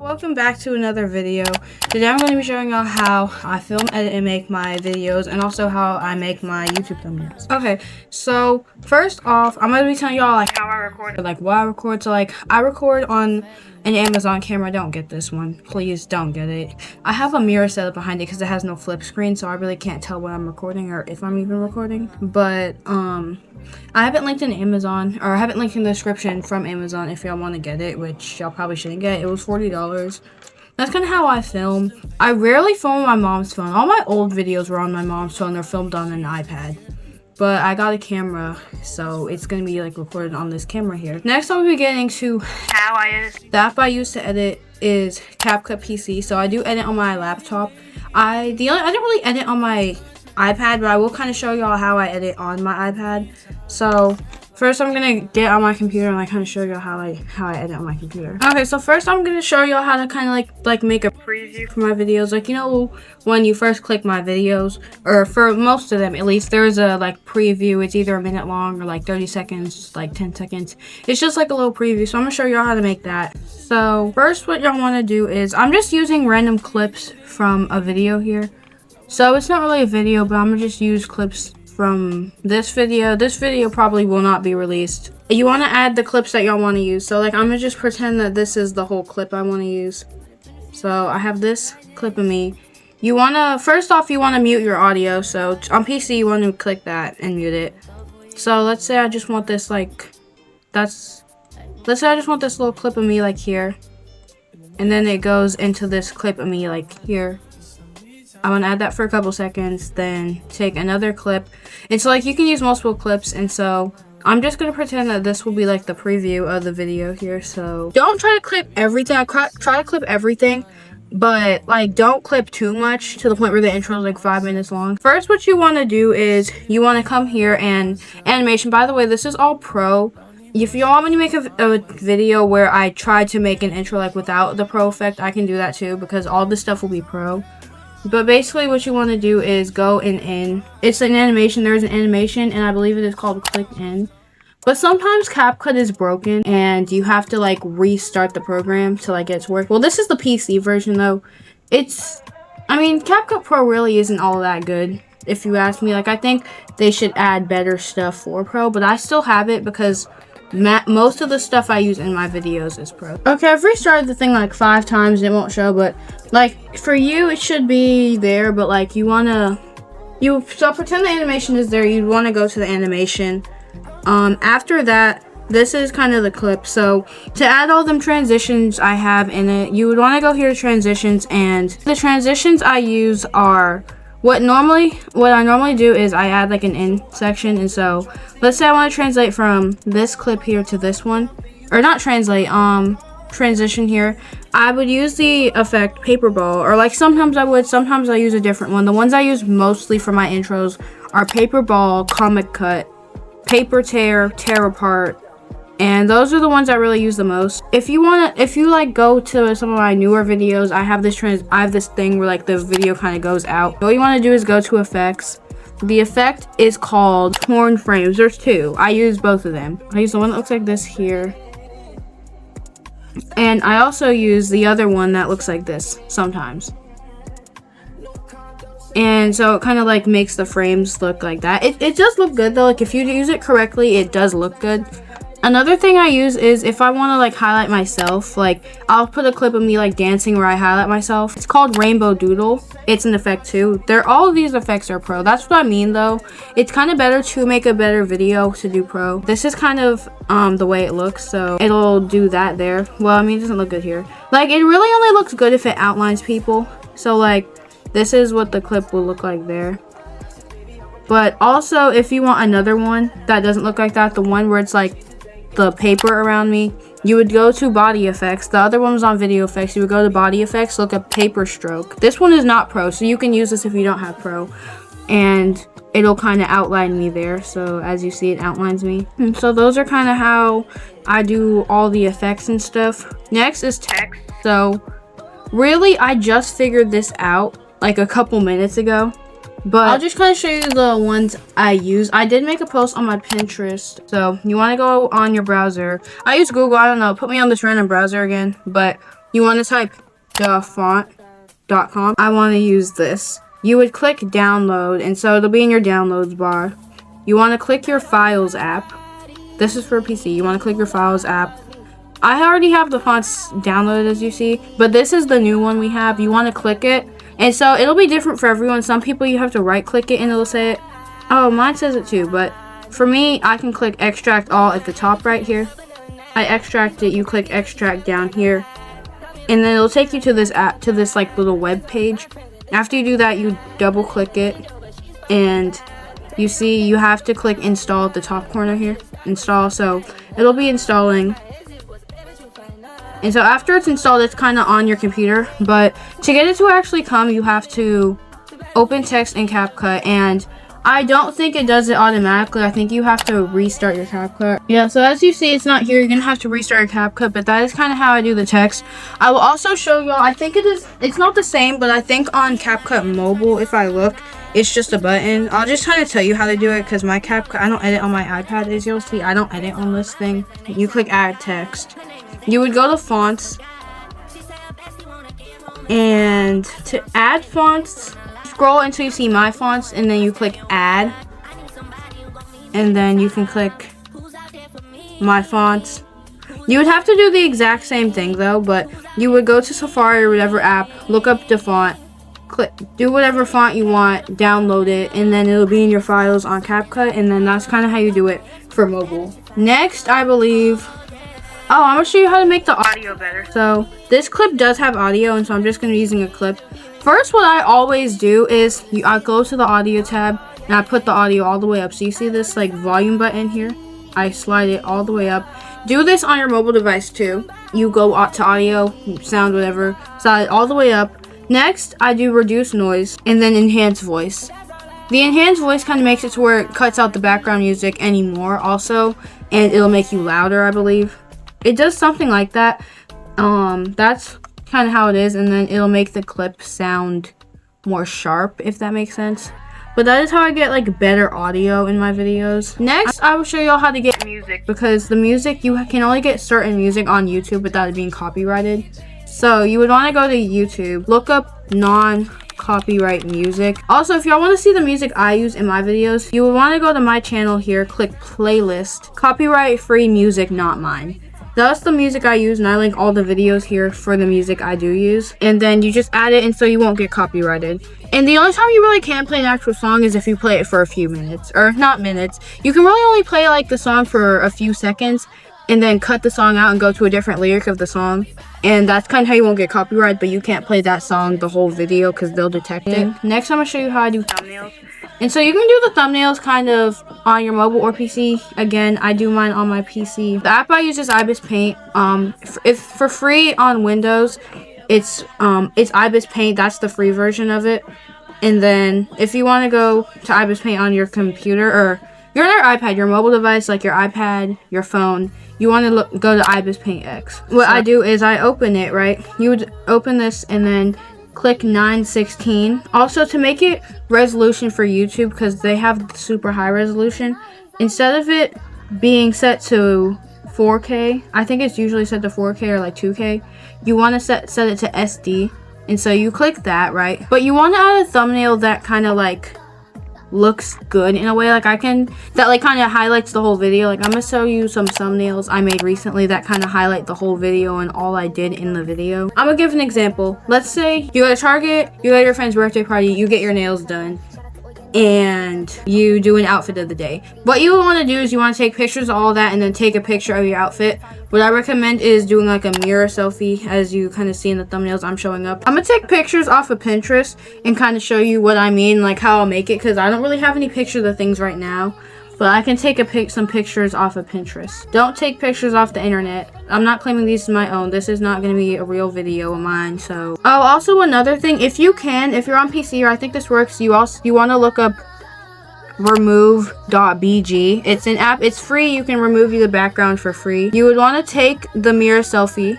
Welcome back to another video. Today I'm going to be showing y'all how I film, edit, and make my videos, and also how I make my YouTube thumbnails. Okay, so first off, I'm going to be telling y'all like how I record, like what I record. So like I record on an Amazon camera. Don't get this one, please don't get it. I have a mirror set up behind it because it has no flip screen, so I really can't tell when I'm recording or if I'm even recording. But I haven't linked in Amazon, or I haven't linked in the description from Amazon if y'all want to get it, which y'all probably shouldn't get. It was $40. That's kind of how I film. I rarely film on my mom's phone. All my old videos were on my mom's phone. They're filmed on an iPad. But I got a camera, so it's going to be like recorded on this camera here. Next, I'll be getting to how I edit. The app I use to edit is Capcut PC. So I do edit on my laptop. I don't really edit on my iPad, but I will kind of show y'all how I edit on my iPad. So first I'm gonna get on my computer and like kind of show y'all how I edit on my computer. Okay, so first I'm gonna show y'all how to kind of like make a preview for my videos. Like, you know, when you first click my videos, or for most of them at least, there's a like preview. It's either a minute long or like 30 seconds, like 10 seconds. It's just like a little preview. So I'm gonna show y'all how to make that. So first what y'all want to do is, I'm just using random clips from a video here. So it's not really a video, but I'm gonna just use clips from this video. This video probably will not be released. You want to add the clips that y'all want to use. So like I'm gonna just pretend that this is the whole clip I want to use. So I have this clip of me. You want to, first off, you want to mute your audio. So on PC, you want to click that and mute it. So let's say I just want this like, let's say I just want this little clip of me like here. And then it goes into this clip of me like here. I'm gonna add that for a couple seconds, then take another clip. And so like you can use multiple clips, and so I'm just gonna pretend that this will be like the preview of the video here. So don't try to clip everything. I try to clip everything, but like don't clip too much to the point where the intro is like 5 minutes long. First, what you want to do is you want to come here and animation. By the way, this is all pro. If you want me to make a video where I try to make an intro like without the pro effect, I can do that too, because all this stuff will be pro. But basically what you want to do is go in. It's an animation. There's an animation, and I believe it is called click in. But sometimes CapCut is broken and you have to like restart the program to like get it to work. Well, this is the PC version though. I mean, CapCut Pro really isn't all that good, if you ask me. Like, I think they should add better stuff for Pro, but I still have it because most of the stuff I use in my videos is pro. Okay, I've restarted the thing like 5 times and it won't show, but like for you it should be there. But like so pretend the animation is there. You'd want to go to the animation. After that, this is kind of the clip. So to add all them transitions I have in it, you would want to go here to transitions, and the transitions I use are what I normally do is I add like an in section. And so let's say I want to translate from this clip here to this one, or not translate, transition here. I would use the effect paper ball, or like sometimes I use a different one. The ones I use mostly for my intros are paper ball, comic cut, paper tear, tear apart, and those are the ones I really use the most. If you like go to some of my newer videos, I have this thing where like the video kind of goes out. All you want to do is go to effects. The effect is called torn frames. There's 2. I use both of them. I use the one that looks like this here, and I also use the other one that looks like this sometimes. And so it kind of like makes the frames look like that. It does look good though. Like if you use it correctly, it does look good. Another thing I use is if I want to like highlight myself, like I'll put a clip of me like dancing where I highlight myself. It's called Rainbow Doodle. It's an effect too. All of these effects are pro. That's what I mean though. It's kind of better to make a better video to do pro. This is kind of the way it looks, so it'll do that there. Well, I mean, it doesn't look good here. Like it really only looks good if it outlines people. So like this is what the clip will look like there. But also if you want another one that doesn't look like that, the one where it's like the paper around me, you would go to body effects. The other one was on video effects. You would go to body effects, look at paper stroke. This one is not pro, so you can use this if you don't have pro, and it'll kind of outline me there. So as you see, it outlines me. And so those are kind of how I do all the effects and stuff. Next is text. So really I just figured this out like a couple minutes ago, but I'll just kind of show you the ones I use. I did make a post on my Pinterest. So you want to go on your browser. I use Google. I don't know. Put me on this random browser again. But you want to type thefont.com. I want to use this. You would click download, and so it'll be in your downloads bar. You want to click your files app. This is for PC. You want to click your files app. I already have the fonts downloaded, as you see, but this is the new one we have. You want to click it, and so it'll be different for everyone. Some people you have to right click it and it'll say it. Oh, mine says it too, but for me, I can click extract all at the top right here. I extract it, you click extract down here, and then it'll take you to this app, to this like little web page. After you do that, you double click it, and you see you have to click install at the top corner here. Install, so it'll be installing. And so after it's installed, it's kind of on your computer, but to get it to actually come, you have to open text in CapCut, and I don't think it does it automatically. I think you have to restart your CapCut. Yeah, so as you see, it's not here. You're gonna have to restart your CapCut, but that is kind of how I do the text. I will also show y'all, I think it's not the same, but I think on CapCut Mobile, if I look, it's just a button. I'll just kind of tell you how to do it, because my CapCut, I don't edit on my iPad, as you'll see. I don't edit on this thing. You click add text. You would go to fonts, and to add fonts, scroll until you see my fonts, and then you click add, and then you can click my fonts. You would have to do the exact same thing though, but you would go to Safari or whatever app, look up the font, click, do whatever font you want, download it, and then it'll be in your files on CapCut, and then that's kind of how you do it for mobile. Next, I believe, I'm gonna show you how to make the audio better. So this clip does have audio, and so I'm just gonna be using a clip. First, what I always do is I go to the audio tab and I put the audio all the way up. So you see this like volume button here? I slide it all the way up. Do this on your mobile device too. You go to audio, sound, whatever, slide it all the way up. Next, I do reduce noise and then enhance voice. The enhanced voice kind of makes it to where it cuts out the background music anymore also, and it'll make you louder, I believe. It does something like that. That's kind of how it is, and then it'll make the clip sound more sharp, if that makes sense. But that is how I get like better audio in my videos. Next, I will show y'all how to get music, because the music, you can only get certain music on YouTube without it being copyrighted. So you would want to go to YouTube, look up non-copyright music. Also, if y'all want to see the music I use in my videos, you would want to go to my channel here, click playlist, copyright free music, not mine. That's the music I use, and I link all the videos here for the music I do use. And then you just add it, and so you won't get copyrighted. And the only time you really can play an actual song is if you play it for a few minutes. Or not minutes. You can really only play like the song for a few seconds, and then cut the song out and go to a different lyric of the song. And that's kind of how you won't get copyrighted, but you can't play that song the whole video because they'll detect it. Next, I'm going to show you how I do thumbnails. And so you can do the thumbnails kind of on your mobile or PC. Again, I do mine on my PC. The app I use is Ibis Paint. It's for free on Windows. It's Ibis Paint. That's the free version of it. And then if you want to go to Ibis Paint on your computer, or your iPad, your mobile device, like your iPad, your phone, you want to go to Ibis Paint X. What I do is I open it, right? You would open this and then click 916. Also, to make it resolution for YouTube, because they have super high resolution, instead of it being set to 4K, I think it's usually set to 4K or like 2K, you want to set it to SD. And so you click that, right? But you want to add a thumbnail that kind of like looks good in a way, like that like kind of highlights the whole video. Like I'm gonna show you some thumbnails I made recently that kind of highlight the whole video and all I did in the video. I'm gonna give an example. Let's say you go to Target, you go to your friend's birthday party, you get your nails done, and you do an outfit of the day. What you want to do is you want to take pictures of all that and then take a picture of your outfit. What I recommend is doing like a mirror selfie, as you kind of see in the thumbnails I'm showing up. I'm gonna take pictures off of Pinterest and kind of show you what I mean, like how I'll make it, because I don't really have any pictures of things right now, but I can take some pictures off of Pinterest. Don't take pictures off the internet. I'm not claiming these as my own. This is not going to be a real video of mine. So, also another thing, if you're on PC, or I think this works, you want to look up remove.bg. It's an app. It's free. You can remove the background for free. You would want to take the mirror selfie,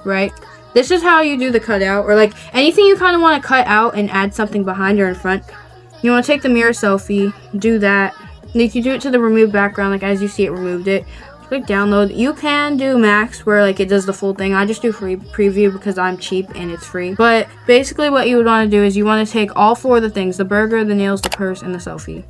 right? This is how you do the cutout, or like anything you kind of want to cut out and add something behind or in front. You want to take the mirror selfie, do that. You can do it to the remove background, like as you see it removed it. click download. You can do max where like it does the full thing. I just do free preview because I'm cheap and it's free. But basically what you would want to do is you want to take all 4 of the things, the burger, the nails, the purse, and the selfie.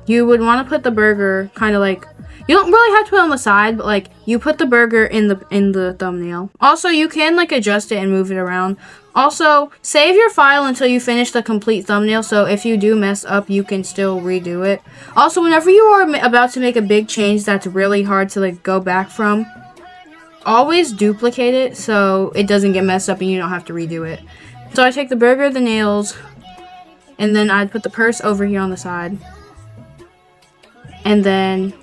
You would want to put the burger kind of like, you don't really have to put it on the side, but like you put the burger in the thumbnail. Also, you can like adjust it and move it around. Also, save your file until you finish the complete thumbnail, so if you do mess up, you can still redo it. Also, whenever you are about to make a big change that's really hard to like go back from, always duplicate it so it doesn't get messed up and you don't have to redo it. So I take the burger, the nails, and then I'd put the purse over here on the side. And then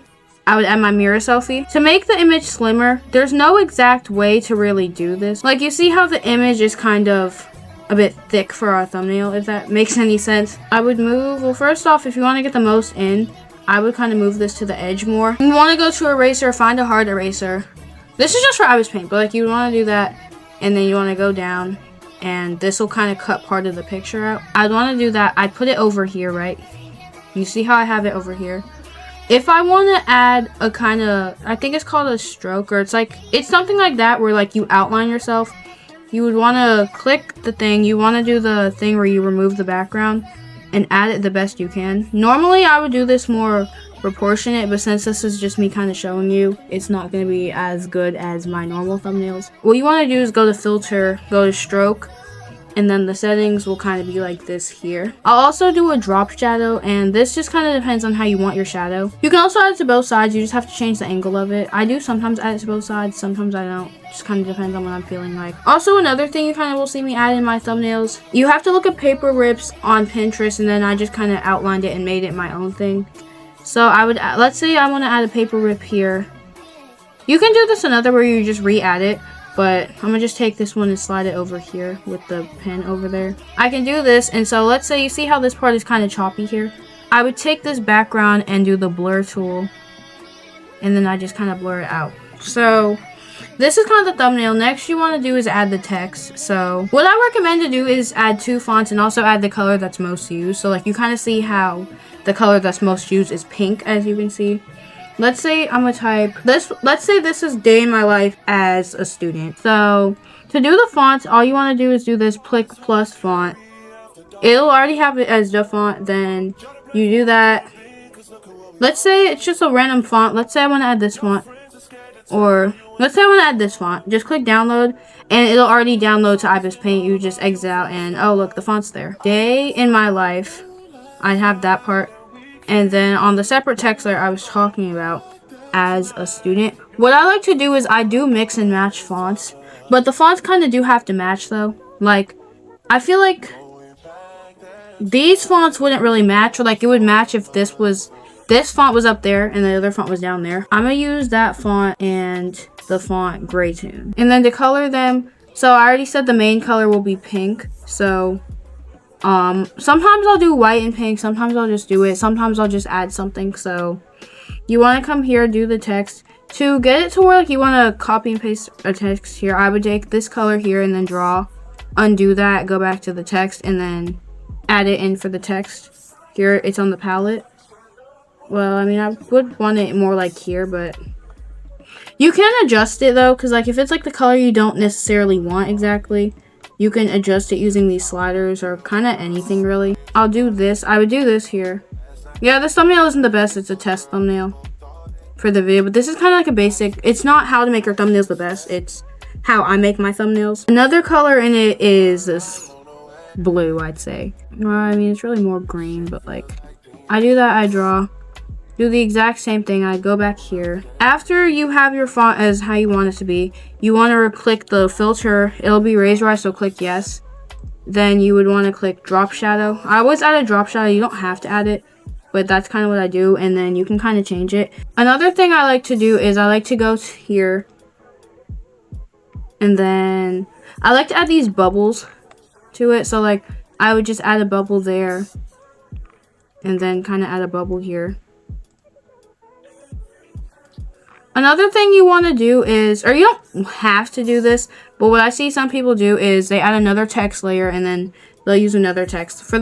I would add my mirror selfie. To make the image slimmer, there's no exact way to really do this. Like, you see how the image is kind of a bit thick for our thumbnail, if that makes any sense. I would move, well, first off, if you want to get the most in, I would kind of move this to the edge more. You want to go to eraser, find a hard eraser. This is just for IBIS Paint, but like you want to do that, and then you want to go down, and this will kind of cut part of the picture out. I'd want to do that. I'd put it over here, right? You see how I have it over here? If I want to add a kind of, I think it's called a stroke, or it's something like that where like you outline yourself, you would want to click the thing, you want to do the thing where you remove the background and add it the best you can. Normally I would do this more proportionate, but since this is just me kind of showing you, it's not going to be as good as my normal thumbnails. What you want to do is go to filter, go to stroke, and then the settings will kind of be like this here. I'll also do a drop shadow, and this just kind of depends on how you want your shadow. You can also add it to both sides. You just have to change the angle of it. I do sometimes add it to both sides, sometimes I don't. Just kind of depends on what I'm feeling like. Also, another thing you kind of will see me add in my thumbnails, you have to look at paper rips on Pinterest, and then I just kind of outlined it and made it my own thing. So I would, let's say I want to add a paper rip here. You can do this another where you just re-add it. But I'm gonna just take this one and slide it over here with the pen over there. I can do this, and so let's say you see how this part is kind of choppy here. I would take this background and do the blur tool, and then I just kind of blur it out. So this is kind of the thumbnail. Next you want to do is add the text. So what I recommend to do is add 2 fonts and also add the color that's most used. So like you kind of see how the color that's most used is pink, as you can see. Let's say I'm gonna type this. Let's say this is day in my life as a student. So to do the fonts, all you want to do is do this click plus font. It'll already have it as the font. Then you do that. Let's say it's just a random font. Let's say I want to add this font, or let's say I want to add this font. Just click download, and it'll already download to IBIS Paint. You just exit out, and oh look, the font's there. Day in my life. I have that part. And then on the separate text layer I was talking about as a student, what I like to do is I do mix and match fonts, but the fonts kind of do have to match though. Like, I feel like these fonts wouldn't really match, or like it would match if this font was up there and the other font was down there. I'm gonna use that font and the font gray tune. And then to color them, so I already said the main color will be pink, so sometimes I'll do white and pink, sometimes I'll just do it, sometimes I'll just add something. So you want to come here, do the text. To get it to where like you want to copy and paste a text here, I would take this color here and then draw, undo that, go back to the text, and then add it in for the text. Here it's on the palette. Well, I mean, I would want it more like here, but you can adjust it though, because like if it's like the color you don't necessarily want exactly, you can adjust it using these sliders or kind of anything really. I'll do this. I would do this here. Yeah, this thumbnail isn't the best. It's a test thumbnail for the video, but this is kind of like a basic. It's not how to make your thumbnails the best. It's how I make my thumbnails. Another color in it is this blue, I'd say. Well, I mean, it's really more green, but like I do that. I draw. Do the exact same thing. I go back here. After you have your font as how you want it to be, you want to click the filter. It'll be raised, so click yes. Then you would want to click drop shadow. I always add a drop shadow. You don't have to add it, but that's kind of what I do. And then you can kind of change it. Another thing I like to do is I like to go here. And then I like to add these bubbles to it. So like I would just add a bubble there. And then kind of add a bubble here. Another thing you want to do is, or you don't have to do this, but what I see some people do is they add another text layer and then they'll use another text. For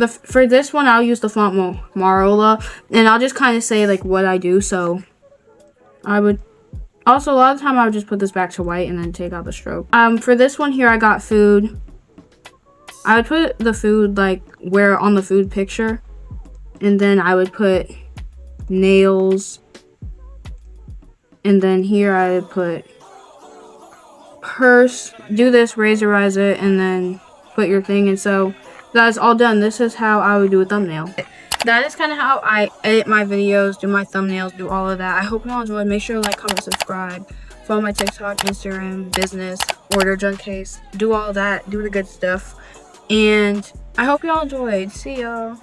this one, I'll use the font Marola, and I'll just kind of say like what I do. So I would Also, a lot of the time I would just put this back to white and then take out the stroke. For this one here, I got food. I would put the food like where on the food picture, and then I would put nails, and then here I would put purse. Do this, razorize it, and then put your thing. And so that's all done. This is how I would do a thumbnail. That is kind of how I edit my videos, do my thumbnails, do all of that. I hope you all enjoyed. Make sure to like, comment, subscribe. Follow my TikTok, Instagram, business, order junk case. Do all that. Do the good stuff. And I hope you all enjoyed. See y'all.